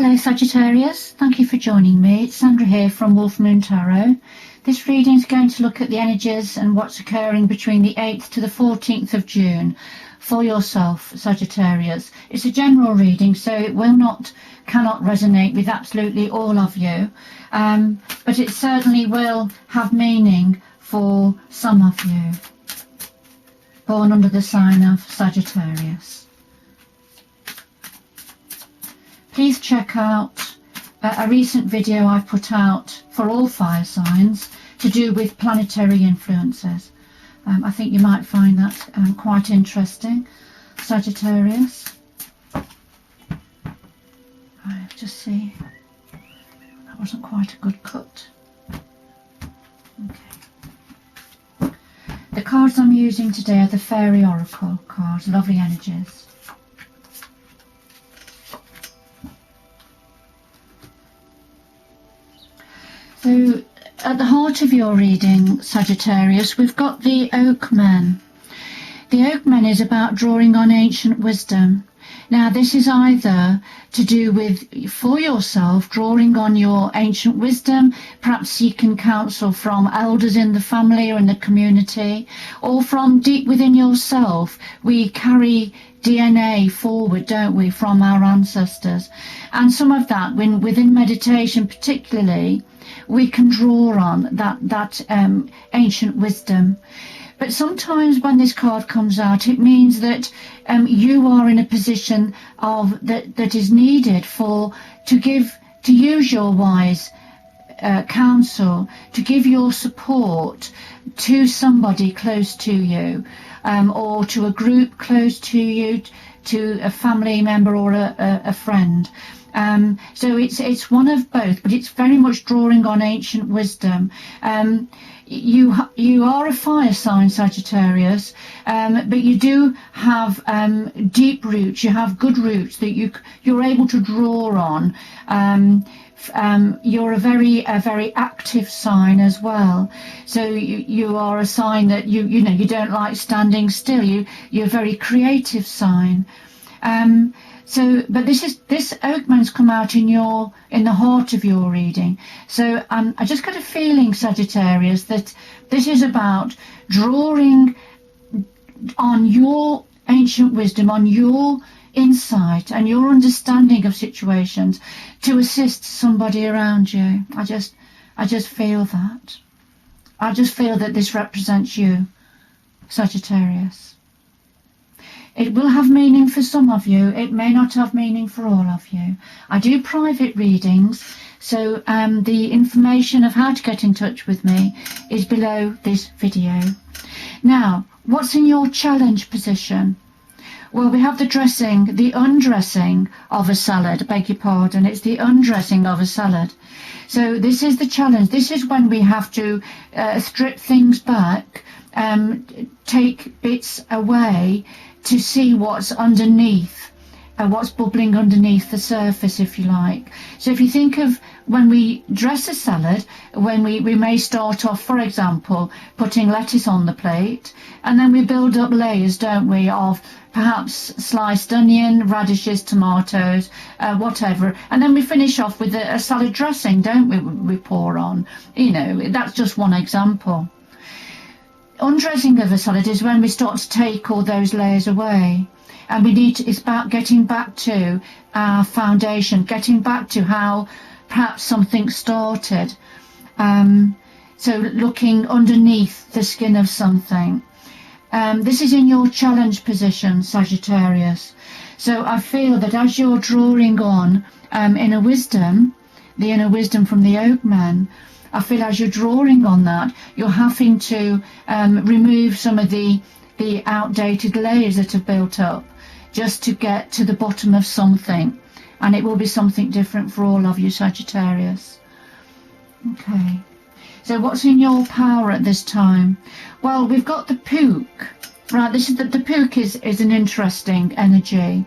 Hello Sagittarius, thank you for joining me. It's Sandra here from Wolf Moon Tarot. This reading is going to look at the energies and what's occurring between the 8th to the 14th of June for yourself, Sagittarius. It's a general reading, so it cannot resonate with absolutely all of you, but it certainly will have meaning for some of you born under the sign of Sagittarius. Please check out a recent video I've put out for all fire signs to do with planetary influences. I think you might find that quite interesting, Sagittarius. I'll just see. That wasn't quite a good cut. Okay. The cards I'm using today are the Fairy Oracle cards, lovely energies. So at the heart of your reading, Sagittarius, we've got the Oakman. The Oakman is about drawing on ancient wisdom. Now this is either to do with, for yourself, drawing on your ancient wisdom, perhaps seeking counsel from elders in the family or in the community, or from deep within yourself. We carry DNA forward, don't we, from our ancestors, and some of that, within meditation particularly, we can draw on that ancient wisdom. But sometimes when this card comes out, it means that you are in a position that is needed to use your wise counsel, to give your support to somebody close to you, or to a group close to you, to a family member or a friend. So it's one of both, but it's very much drawing on ancient wisdom. You are a fire sign, Sagittarius, but you do have deep roots. You have good roots that you're able to draw on. You're a very active sign as well. So you are a sign that you don't like standing still. You're a very creative sign. But this Oakman's come out in the heart of your reading. So I just got a feeling, Sagittarius, that this is about drawing on your ancient wisdom, on your insight and your understanding of situations to assist somebody around you. I just feel that. I just feel that this represents you, Sagittarius. It will have meaning for some of you. It may not have meaning for all of you. I do private readings, so the information of how to get in touch with me is below this video. Now, what's in your challenge position? Well, we have the undressing of a salad. Beg your pardon, it's the undressing of a salad. So this is the challenge. This is when we have to strip things back, take bits away, to see what's underneath, what's bubbling underneath the surface, if you like. So if you think of when we dress a salad, when we may start off, for example, putting lettuce on the plate, and then we build up layers, don't we, of perhaps sliced onion, radishes, tomatoes, whatever, and then we finish off with a salad dressing, don't we, we pour on. That's just one example. Undressing of a salad is when we start to take all those layers away, and it's about getting back to our foundation, getting back to how perhaps something started. So looking underneath the skin of something. This is in your challenge position, Sagittarius. So I feel that as you're drawing on inner wisdom, the inner wisdom from the Oakman, I feel as you're drawing on that, you're having to remove some of the outdated layers that have built up just to get to the bottom of something. And it will be something different for all of you, Sagittarius. Okay. So what's in your power at this time? Well, we've got the Pook. Right, the Pook is an interesting energy.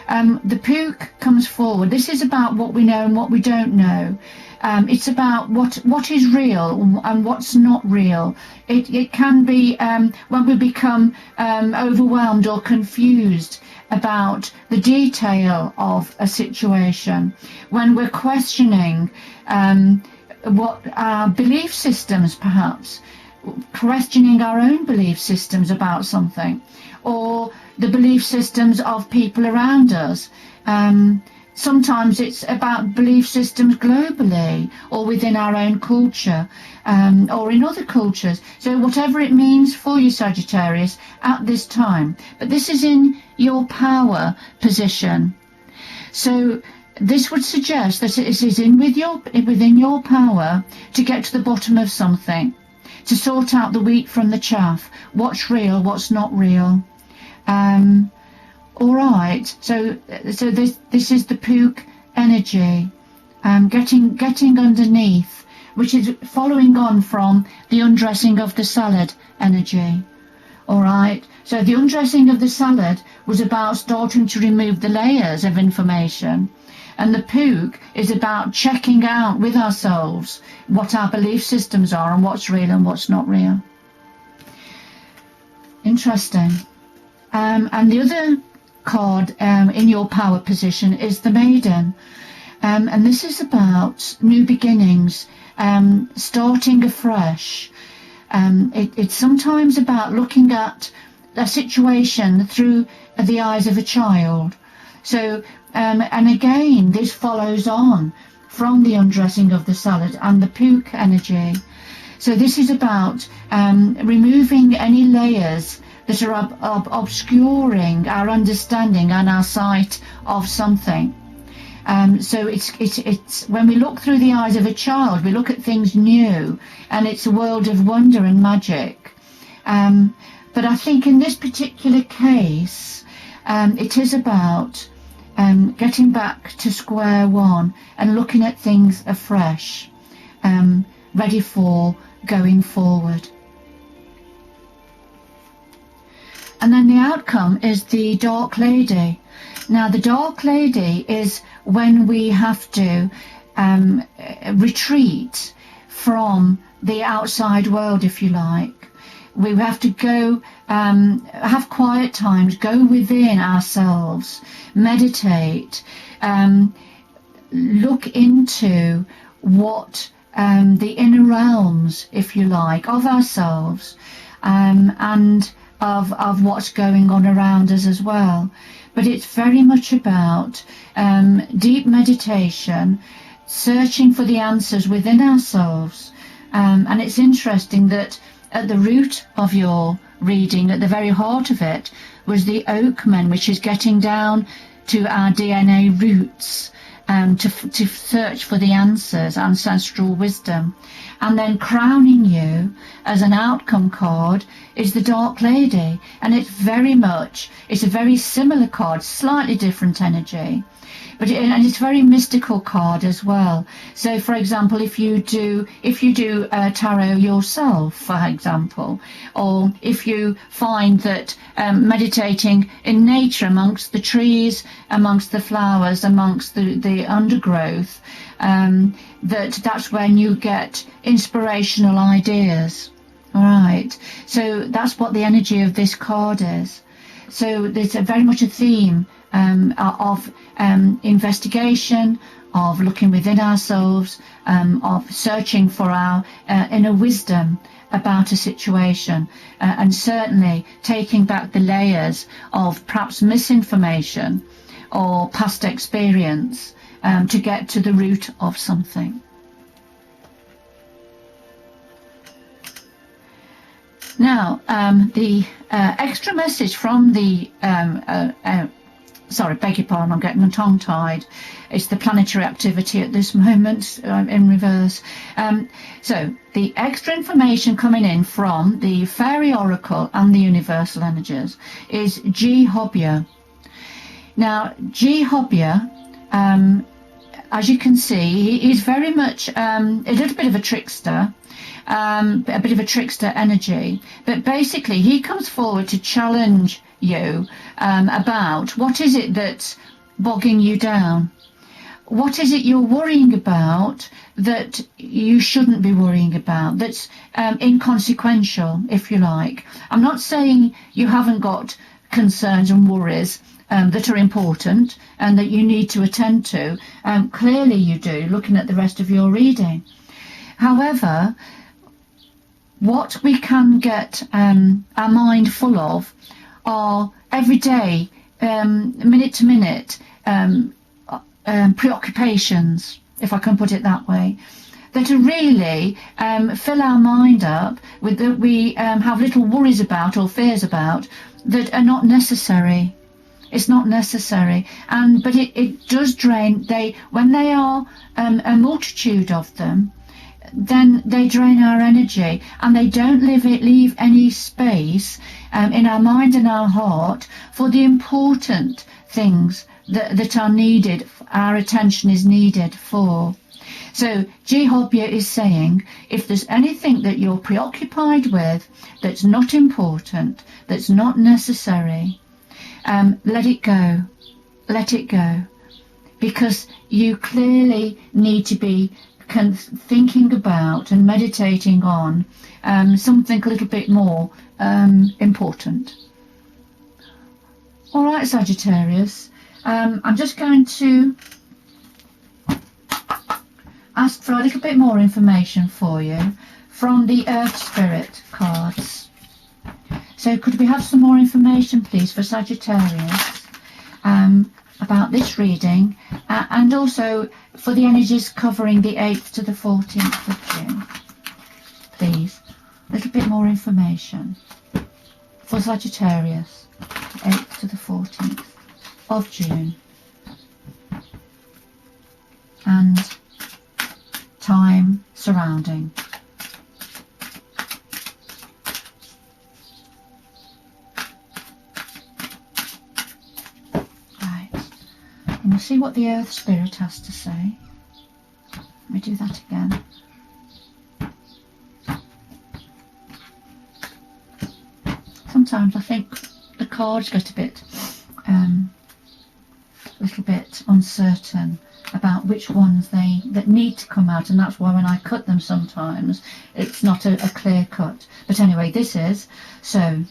the Pook comes forward. This is about what we know and what we don't know. It's about what is real and what's not real. It can be when we become overwhelmed or confused about the detail of a situation, when we're questioning what our belief systems, perhaps questioning our own belief systems about something, or the belief systems of people around us. Sometimes it's about belief systems globally or within our own culture, or in other cultures. So whatever it means for you, Sagittarius, at this time. But this is in your power position. So this would suggest that it is within your power to get to the bottom of something, to sort out the wheat from the chaff, what's real, what's not real. All right, so this is the Pook energy, getting underneath, which is following on from the undressing of the salad energy. All right, so the undressing of the salad was about starting to remove the layers of information, and the Pook is about checking out with ourselves what our belief systems are and what's real and what's not real. Interesting. And the other card in your power position is the Maiden, and this is about new beginnings, starting afresh. It's sometimes about looking at a situation through the eyes of a child. So and again, this follows on from the undressing of the salad and the Pook energy. So this is about removing any layers that are obscuring our understanding and our sight of something. So it's when we look through the eyes of a child, we look at things new, and it's a world of wonder and magic. But I think in this particular case, it is about getting back to square one and looking at things afresh, ready for going forward. And then the outcome is the Dark Lady. Now the Dark Lady is when we have to retreat from the outside world, if you like. We have to go, have quiet times, go within ourselves, meditate, look into what the inner realms, if you like, of ourselves, and of what's going on around us as well. But it's very much about deep meditation, searching for the answers within ourselves. And it's interesting that at the root of your reading, at the very heart of it, was the Oakman, which is getting down to our DNA roots, to search for the answers, ancestral wisdom. And then crowning you as an outcome card is the Dark Lady, and it's a very similar card, slightly different energy, and it's a very mystical card as well. So for example, if you do tarot yourself, for example, or if you find that meditating in nature, amongst the trees, amongst the flowers, amongst the undergrowth, that's when you get inspirational ideas. All right, so that's what the energy of this card is. So there's very much a theme of investigation, of looking within ourselves, of searching for our inner wisdom about a situation, and certainly taking back the layers of perhaps misinformation or past experience to get to the root of something. Now, the extra message from the sorry, beg your pardon, I'm getting tongue-tied. It's the planetary activity at this moment in reverse. So the extra information coming in from the Fairy Oracle and the Universal Energies is G. Hobya. Now, G. Hobya, as you can see, he's very much a little bit of a trickster. A bit of a trickster energy, but basically he comes forward to challenge you about what is it that bogging you down? What is it you're worrying about that you shouldn't be worrying about, that's inconsequential, if you like? I'm not saying you haven't got concerns and worries that are important and that you need to attend to. Clearly you do, looking at the rest of your reading. However, what we can get our mind full of are everyday, minute to minute preoccupations, if I can put it that way, that are really fill our mind up with that we have little worries about or fears about that are not necessary. It's not necessary, but it does drain. When they are a multitude of them, then they drain our energy, and they don't leave any space in our mind and our heart for the important things that are needed, our attention is needed for. So Jehovah is saying, if there's anything that you're preoccupied with that's not important, that's not necessary, let it go. Let it go. Because you clearly need to be thinking about and meditating on something a little bit more important. All right, Sagittarius. I'm just going to ask for a little bit more information for you from the Earth Spirit cards. So could we have some more information, please, for Sagittarius about this reading and also for the energies covering the 8th to the 14th of June? Please, a little bit more information for Sagittarius, 8th to the 14th of June, and time surrounding. Right, and we'll see what the Earth Spirit has to say. Let me do that again. Sometimes I think the cards get a little bit uncertain about which ones that need to come out, and that's why when I cut them sometimes it's not a clear cut. But anyway, this is so.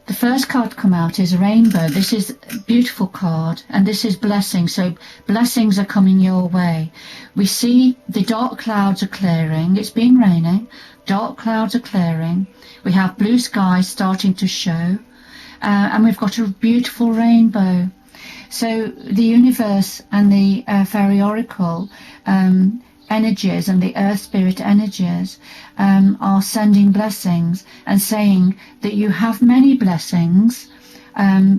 The first card come out is a rainbow. This is a beautiful card, and this is blessings. So blessings are coming your way. We see the dark clouds are clearing. It's been raining. Dark clouds are clearing. We have blue skies starting to show, and we've got a beautiful rainbow. So the universe and the fairy oracle energies and the earth spirit energies are sending blessings and saying that you have many blessings, and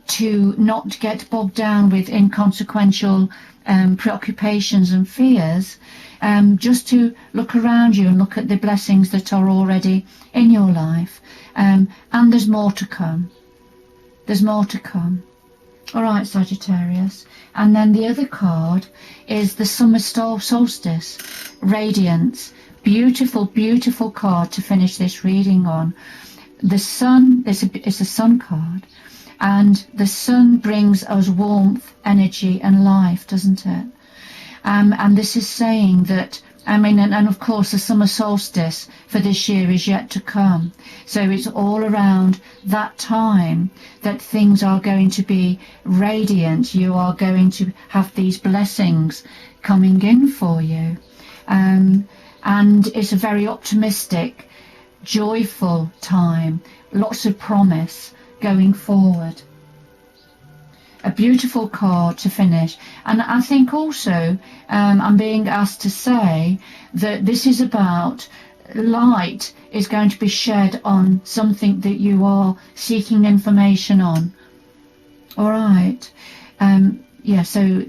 to not get bogged down with inconsequential preoccupations and fears, just to look around you and look at the blessings that are already in your life, and there's more to come. There's more to come. All right, Sagittarius. And then the other card is the summer solstice, radiance. Beautiful, beautiful card to finish this reading on. The sun, it's a sun card, and the sun brings us warmth, energy and life, doesn't it? And this is saying that, and of course the summer solstice for this year is yet to come. So it's all around that time that things are going to be radiant. You are going to have these blessings coming in for you. And it's a very optimistic, joyful time. Lots of promise going forward. A beautiful card to finish. And I think also I'm being asked to say that this is about light is going to be shed on something that you are seeking information on. All right. Yeah, so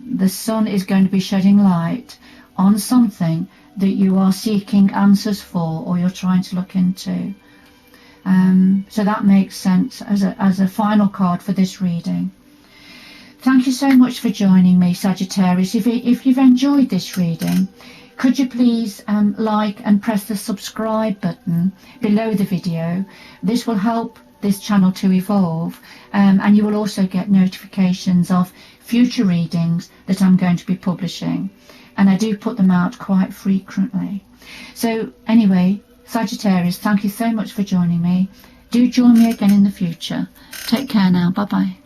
the sun is going to be shedding light on something that you are seeking answers for or you're trying to look into. So that makes sense as a final card for this reading. Thank you so much for joining me, Sagittarius. If you've enjoyed this reading, could you please like and press the subscribe button below the video? This will help this channel to evolve, and you will also get notifications of future readings that I'm going to be publishing, and I do put them out quite frequently. So anyway, Sagittarius, thank you so much for joining me. Do join me again in the future. Take care now. Bye bye.